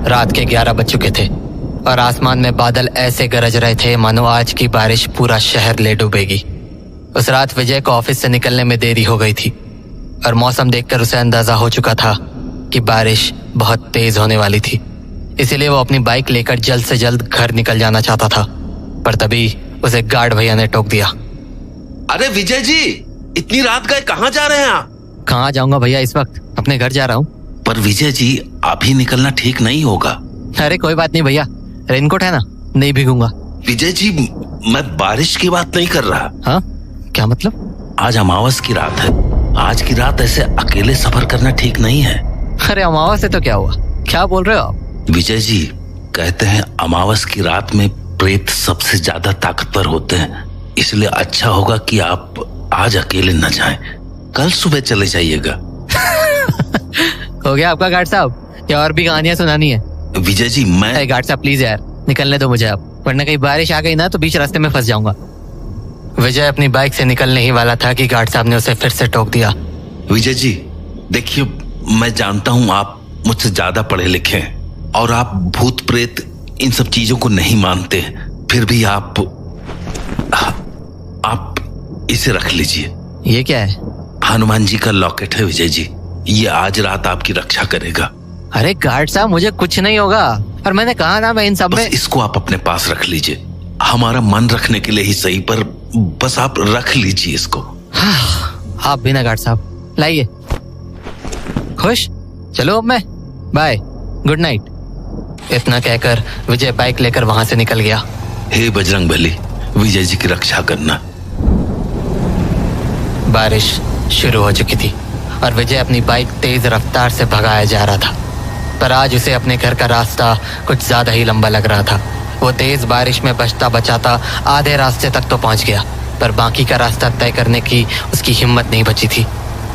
रात के 11 बज चुके थे और आसमान में बादल ऐसे गरज रहे थे मानो आज की बारिश पूरा शहर ले डूबेगी। उस रात विजय को ऑफिस से निकलने में देरी हो गई थी और मौसम देखकर उसे अंदाजा हो चुका था कि बारिश बहुत तेज होने वाली थी। इसीलिए वो अपनी बाइक लेकर जल्द से जल्द घर निकल जाना चाहता था, पर तभी उसे गार्ड भैया ने टोक दिया। अरे विजय जी, इतनी रात गए कहाँ जा रहे हैं आप? कहाँ जाऊंगा भैया, इस वक्त अपने घर जा रहा हूँ। पर विजय जी, अभी निकलना ठीक नहीं होगा। अरे कोई बात नहीं भैया, रेनकोट है ना, नहीं भीगूंगा। विजय जी, मैं बारिश की बात नहीं कर रहा। हाँ, क्या मतलब? आज अमावस की रात है। आज की रात ऐसे अकेले सफर करना ठीक नहीं है। अरे अमावस से तो क्या हुआ, क्या बोल रहे हो आप? विजय जी, कहते हैं अमावस की रात में प्रेत सबसे ज्यादा ताकतवर होते हैं, इसलिए अच्छा होगा कि आप आज अकेले न जाएं, कल सुबह चले जाइएगा। हो गया आपका गार्ड साहब, क्या और भी कहानियां सुनानी है? विजय जी, मैं गार्ड साहब प्लीज यार, निकलने दो मुझे अब, वरना कहीं बारिश आ गई ना तो बीच रास्ते में फंस जाऊंगा। विजय अपनी बाइक से निकलने ही वाला था कि गार्ड साहब ने उसे फिर से टोक दिया। विजय जी देखिए, मैं जानता हूँ आप मुझसे ज्यादा पढ़े लिखे हैं और आप भूत प्रेत इन सब चीजों को नहीं मानते, फिर भी आप इसे रख लीजिए। ये क्या है? हनुमान जी का लॉकेट है विजय जी, ये आज रात आपकी रक्षा करेगा। अरे गार्ड साहब, मुझे कुछ नहीं होगा, और मैंने कहा ना मैं इन सब में। इसको आप अपने पास रख लीजिए, हमारा मन रखने के लिए ही सही, पर बस आप रख लीजिए इसको। हाँ, आप भी ना गार्ड साहब, लाइए। खुश? चलो अब मैं, बाय, गुड नाइट। इतना कहकर विजय बाइक लेकर वहां से निकल गया। हे बजरंगबली, विजय जी की रक्षा करना। बारिश शुरू हो चुकी थी और विजय अपनी बाइक तेज रफ्तार से भगाया जा रहा था, पर आज उसे अपने घर का रास्ता कुछ ज्यादा ही लंबा लग रहा था। वो तेज बारिश में बचता बचाता आधे रास्ते तक तो पहुंच गया, पर बाकी का रास्ता तय करने की उसकी हिम्मत नहीं बची थी।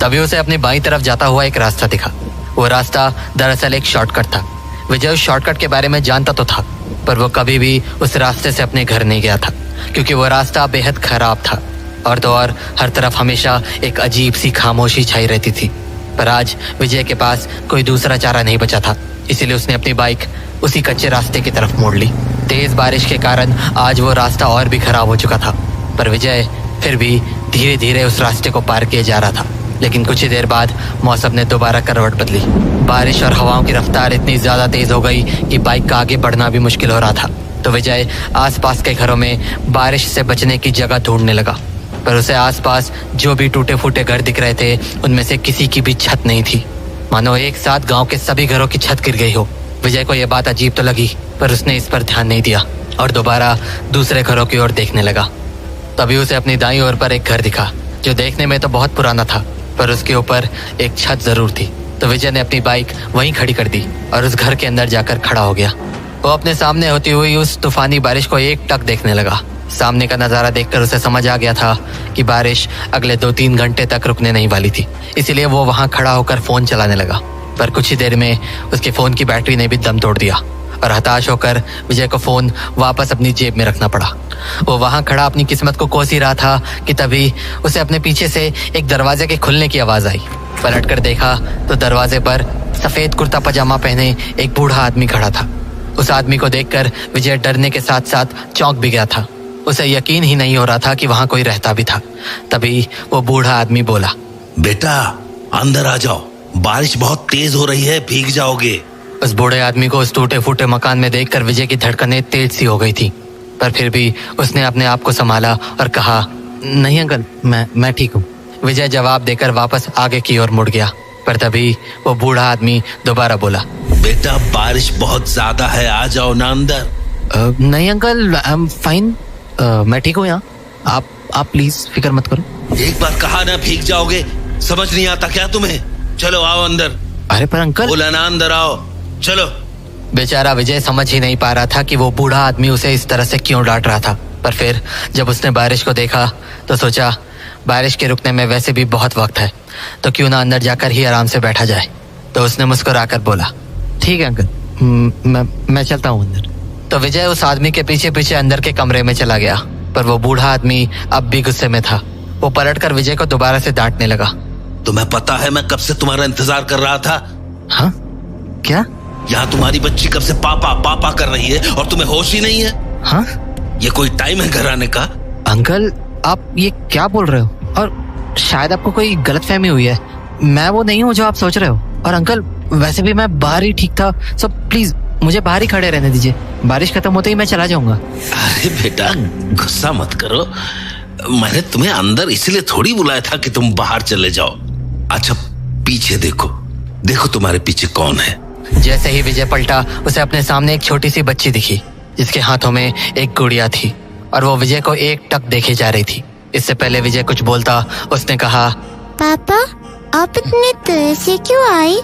तभी उसे अपनी बाईं तरफ जाता हुआ एक रास्ता दिखा। वो रास्ता दरअसल एक शॉर्टकट था। विजय उस शॉर्टकट के बारे में जानता तो था, पर वो कभी भी उस रास्ते से अपने घर नहीं गया था, क्योंकि वो रास्ता बेहद खराब था और तो और हर तरफ हमेशा एक अजीब सी खामोशी छाई रहती थी। पर आज विजय के पास कोई दूसरा चारा नहीं बचा था, इसीलिए उसने अपनी बाइक उसी कच्चे रास्ते की तरफ मोड़ ली। तेज बारिश के कारण आज वो रास्ता और भी खराब हो चुका था, पर विजय फिर भी धीरे धीरे उस रास्ते को पार किए जा रहा था। लेकिन कुछ ही देर बाद मौसम ने दोबारा करवट बदली। बारिश और हवाओं की रफ्तार इतनी ज्यादा तेज हो गई कि बाइक का आगे बढ़ना भी मुश्किल हो रहा था। तो विजय आसपास के घरों में बारिश से बचने की जगह ढूंढने लगा, पर उसे आसपास जो भी टूटे फूटे घर दिख रहे थे उनमें से किसी की भी छत नहीं थी, मानो एक साथ गांव के सभी घरों की छत गिर गई हो। विजय को यह बात अजीब तो लगी, पर उसने इस पर ध्यान नहीं दिया और दोबारा दूसरे घरों की ओर देखने लगा। तभी उसे अपनी दाईं ओर पर एक घर दिखा, जो देखने में तो बहुत पुराना था, पर उसके ऊपर एक छत जरूर थी। तो विजय ने अपनी बाइक वहीं खड़ी कर दी और उस घर के अंदर जाकर खड़ा हो गया। वो अपने सामने होती हुई उस तूफानी बारिश को एक टक देखने लगा। सामने का नजारा देखकर उसे समझ आ गया था कि बारिश अगले 2-3 घंटे तक रुकने नहीं वाली थी, इसीलिए वो वहां खड़ा होकर फोन चलाने लगा। पर कुछ ही देर में उसके फोन की बैटरी ने भी दम तोड़ दिया और हताश होकर विजय को फोन वापस अपनी जेब में रखना पड़ा। वो वहां खड़ा अपनी किस्मत को कोस ही रहा था कि तभी उसे अपने पीछे से एक दरवाजे के खुलने की आवाज आई। पलट कर देखा तो दरवाजे पर सफेद कुर्ता पजामा पहने एक बूढ़ा आदमी खड़ा था। उस आदमी को देखकर विजय डरने के साथ साथ चौंक भी गया था। उसे यकीन ही नहीं हो रहा था कि वहां कोई रहता भी था। तभी वो बूढ़ा आदमी बोला, बेटा अंदर आ जाओ, बारिश बहुत तेज हो रही है, भीग जाओगे। उस बूढ़े आदमी को उस टूटे फूटे मकान में देखकर विजय की धड़कनें तेज सी हो गई थी, पर फिर भी उसने अपने आप को संभाला और कहा, नहीं अंकल, मैं ठीक हूँ। विजय जवाब देकर वापस आगे की ओर मुड़ गया, पर तभी वो बूढ़ा आदमी दोबारा बोला, बेटा बारिश बहुत ज्यादा है, आ जाओ ना अंदर। नहीं अंकल, आई एम फाइन, मैं ठीक हूँ यहाँ, आप प्लीज फिक्र मत करो। एक बार कहा ना भीग जाओगे, समझ नहीं आता क्या तुम्हें? चलो आओ अंदर। अरे पर अंकल, बोला ना अंदर आओ, चलो। बेचारा विजय समझ ही नहीं पा रहा था कि वो बूढ़ा आदमी उसे इस तरह से क्यों डांट रहा था। पर फिर जब उसने बारिश को देखा तो सोचा, बारिश के रुकने में वैसे भी बहुत वक्त है, तो क्यों ना अंदर जाकर ही आराम से बैठा जाए। तो उसने मुस्कुराकर बोला, ठीक है अंकल, मैं चलता हूँ अंदर। तो विजय उस आदमी के पीछे पीछे अंदर के कमरे में चला गया, पर वो बूढ़ा आदमी अब भी गुस्से में था। वो पलटकर विजय को दोबारा से डांटने लगा, तुम्हें पता है मैं कब से तुम्हारा इंतजार कर रहा था? हाँ क्या? यहाँ तुम्हारी बच्ची कब से पापा पापा कर रही है और तुम्हें होश ही नहीं है। हाँ? ये कोई टाइम है घर आने का? अंकल आप ये क्या बोल रहे हो? और शायद आपको कोई गलतफहमी हुई है। मैं वो नहीं हूँ जो आप सोच रहे हो। और अंकल वैसे भी मैं बाहर ही ठीक था, सो प्लीज मुझे बाहर ही खड़े रहने दीजिए। बारिश खत्म होते ही मैं चला जाऊंगा। अरे बेटा गुस्सा मत करो, मैंने तुम्हें अंदर इसलिए थोड़ी बुलाया था कि तुम बाहर चले जाओ। अच्छा पीछे देखो, देखो तुम्हारे पीछे कौन है। जैसे ही विजय पलटा उसे अपने सामने एक छोटी सी बच्ची दिखी जिसके हाथों में एक गुड़िया थी और वो विजय को एक टक देखे जा रही थी। इससे पहले विजय कुछ बोलता उसने कहा, पापा आप इतने देर से क्यों आई?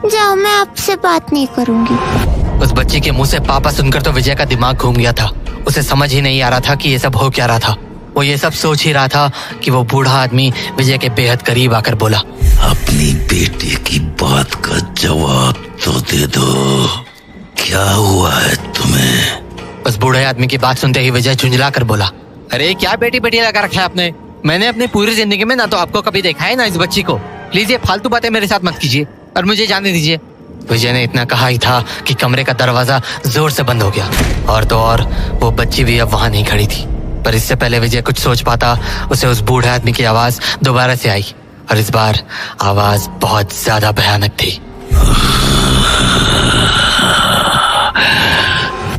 जाओ मैं आपसे बात नहीं करूंगी। उस बच्ची के मुंह से पापा सुनकर तो विजय का दिमाग घूम गया था। उसे समझ ही नहीं आ रहा था कि ये सब हो क्या रहा था। वो ये सब सोच ही रहा था कि वो बूढ़ा आदमी विजय के बेहद करीब आकर बोला, अपनी बेटे की बात का जवाब तो दे दो, क्या हुआ है तुम्हें? उस बूढ़े आदमी की बात सुनते ही विजय झुंझला कर बोला, अरे क्या बेटी बेटी लगा रखा है आपने? मैंने अपनी पूरी जिंदगी में ना तो आपको कभी देखा है ना इस बच्ची को। प्लीज ये फालतू बातें मेरे साथ मत कीजिए और मुझे जाने दीजिए। विजय ने इतना कहा ही था कि कमरे का दरवाजा जोर से बंद हो गया और तो और वो बच्ची भी अब वहां नहीं खड़ी थी। पर इससे पहले विजय कुछ सोच पाता उसे उस बूढ़े आदमी की आवाज दोबारा से आई और इस बार आवाज बहुत ज्यादा भयानक थी।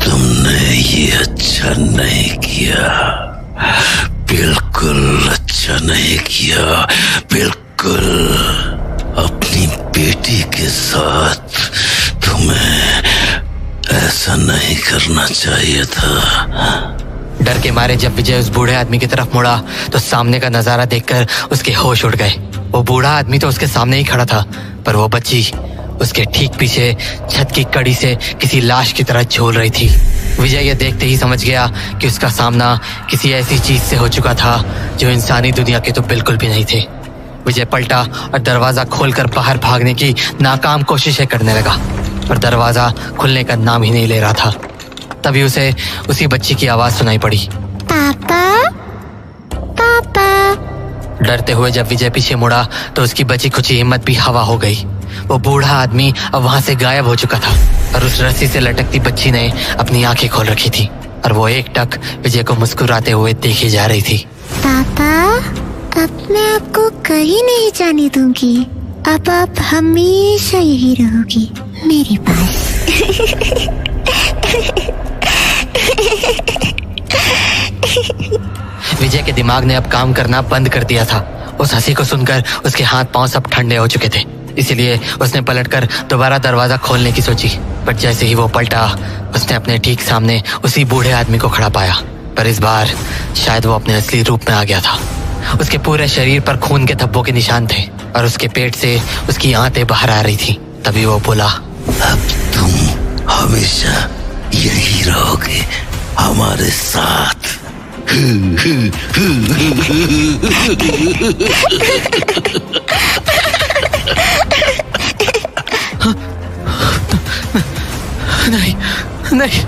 तुमने ये अच्छा नहीं किया, बिल्कुल अच्छा नहीं किया, बिल्कुल। अपनी बेटी के साथ तुम्हें ऐसा नहीं करना चाहिए था। डर के मारे जब विजय उस बूढ़े आदमी की तरफ मुड़ा तो सामने का नजारा देखकर उसके होश उड़ गए। वो बूढ़ा आदमी तो उसके सामने ही खड़ा था, पर वो बच्ची उसके ठीक पीछे छत की कड़ी से किसी लाश की तरह झूल रही थी। विजय ये देखते ही समझ गया कि उसका सामना किसी ऐसी चीज से हो चुका था जो इंसानी दुनिया के तो बिल्कुल भी नहीं थे। विजय पलटा और दरवाजा खोलकर बाहर भागने की नाकाम कोशिशें करने लगा, पर दरवाजा खुलने का नाम ही नहीं ले रहा था। तभी उसे उसी बच्ची की आवाज सुनाई पड़ी, पापा पापा। डरते हुए जब विजय पीछे मुड़ा तो उसकी बची खुची हिम्मत भी हवा हो गई। वो बूढ़ा आदमी अब वहां से गायब हो चुका था और उस रस्सी से लटकती बच्ची ने अपनी आंखें खोल रखी थी और वो एक टक विजय को मुस्कुराते हुए देखी जा रही थी। पापा अब मैं आपको कहीं नहीं जाने दूंगी। अब आप हमेशा यही रहोगी मेरे पास। विजय के दिमाग ने अब काम करना बंद कर दिया था। उस हंसी को सुनकर उसके हाथ पांव सब ठंडे हो चुके थे, इसीलिए उसने पलटकर दोबारा दरवाजा खोलने की सोची। पर जैसे ही वो पलटा उसने अपने ठीक सामने उसी बूढ़े आदमी को खड़ा पाया, पर इस बार शायद वो अपने असली रूप में आ गया था। उसके पूरे शरीर पर खून के धब्बों के निशान थे और उसके पेट से उसकी आंतें बाहर आ रही थी। तभी वो बोला, अब तुम हमेशा यही रहोगे हमारे साथ। नहीं नहीं।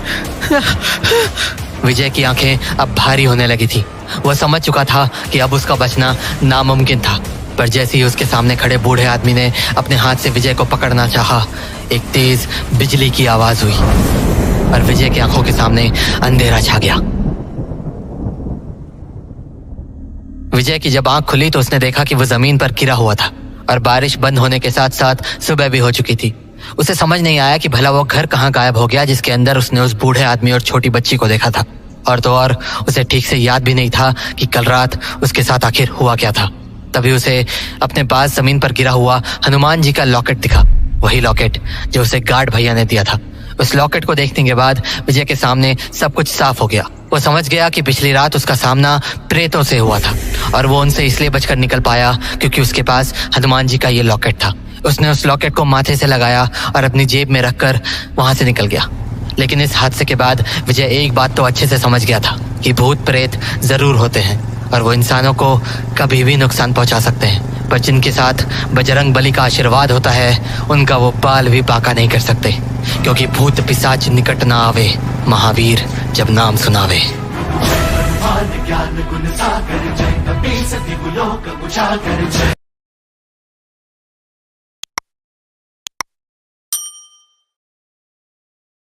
विजय की आंखें अब भारी होने लगी थी। वह समझ चुका था कि अब उसका बचना नामुमकिन था, पर जैसे ही उसके सामने खड़े बूढ़े आदमी ने अपने हाथ से विजय को पकड़ना चाहा, एक तेज बिजली की आवाज हुई और विजय की आंखों के सामने अंधेरा छा गया। विजय की जब आंख खुली तो उसने देखा कि वो जमीन पर गिरा हुआ था और बारिश बंद होने के साथ साथ सुबह भी हो चुकी थी। उसे समझ नहीं आया कि भला वो घर कहाँ गायब हो गया जिसके अंदर उसने उस बूढ़े आदमी और छोटी बच्ची को देखा था। और तो और उसे ठीक से याद भी नहीं था कि कल रात उसके साथ आखिर हुआ क्या था। तभी उसे अपने पास जमीन पर गिरा हुआ हनुमान जी का लॉकेट दिखा, वही लॉकेट जो उसे गार्ड भैया ने दिया था। उस लॉकेट को देखने के बाद विजय के सामने सब कुछ साफ हो गया। वो समझ गया कि पिछली रात उसका सामना प्रेतों से हुआ था और वो उनसे इसलिए बचकर निकल पाया क्योंकि उसके पास हनुमान जी का ये लॉकेट था। उसने उस लॉकेट को माथे से लगाया और अपनी जेब में रखकर वहां से निकल गया। लेकिन इस हादसे के बाद विजय एक बात तो अच्छे से समझ गया था कि भूत प्रेत जरूर होते हैं और वो इंसानों को कभी भी नुकसान पहुंचा सकते हैं, पर जिनके साथ बजरंग बली का आशीर्वाद होता है उनका वो बाल भी बांका नहीं कर सकते, क्योंकि भूत पिशाच निकट ना आवे, महावीर जब नाम सुनावे। ज्ञान गुण सागर जय, कपी सती गुलोक उजागर जय।